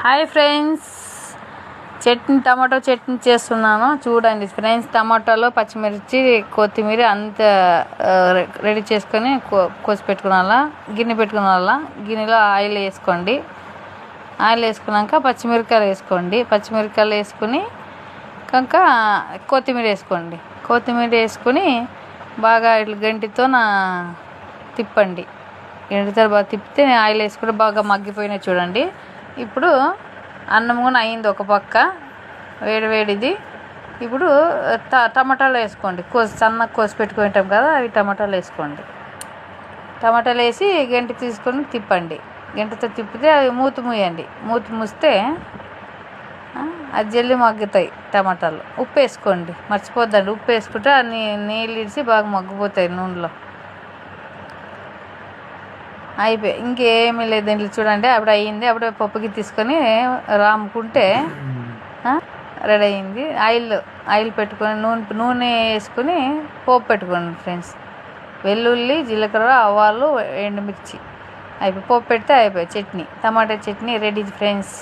Hi friends, tomato chutney చేస్తున్నాను చూడండి friends. టమాటాలో పచ్చిమిర్చి కొత్తిమీర అంత రెడీ చేసుకొని కోసి పెట్టుకున్నాలా. గిన్నె పెట్టుకున్నాలా. గిన్నెలో ఆయిల్ వేసుకోండి. ఆయిల్ వేసుకున్నాక పచ్చిమిరపకాయలు వేసుకోండి. పచ్చిమిరపకాయలు వేసుకుని కనుక కొత్తిమీర వేసుకోండి. కొత్తిమీర వేసుకుని బాగా ఇట్లా గంటితో తిప్పండి. గంటితో బాగా తిప్పితే ఆయిల్ వేసుకుంటే బాగా మగ్గిపోయినాయి చూడండి. ఇప్పుడు అన్నం కూడా అయింది ఒక పక్క, వేడిది. ఇప్పుడు టమాటాలు వేసుకోండి. సన్నగా కోసి పెట్టుకుంటాం కదా, అవి టమాటాలు వేసుకోండి. టమాటాలు వేసి గంటి తీసుకొని తిప్పండి. గంటతో తిప్పితే అవి మూత మూయండి. మూత మూస్తే అది జల్లి మగ్గుతాయి టమాటాలు. ఉప్పు వేసుకోండి, మర్చిపోద్దండి. ఉప్పు వేసుకుంటే నీళ్ళు ఇడిచి బాగా మగ్గిపోతాయి నూనెలో. అయిపోయి ఇంకేమీ లేదు దీంట్లో చూడండి. అప్పుడు అయ్యింది. అప్పుడే పప్పుకి తీసుకొని రాముకుంటే రెడీ అయింది. ఆయిల్ పెట్టుకొని నూనె వేసుకొని పోపు పెట్టుకోండి ఫ్రెండ్స్. వెల్లుల్లి, జీలకర్ర, ఆవాలు, ఎండుమిర్చి అయిపోయి పోపు పెడితే అయిపోయి చట్నీ, టమాటా చట్నీ రెడీ ఫ్రెండ్స్.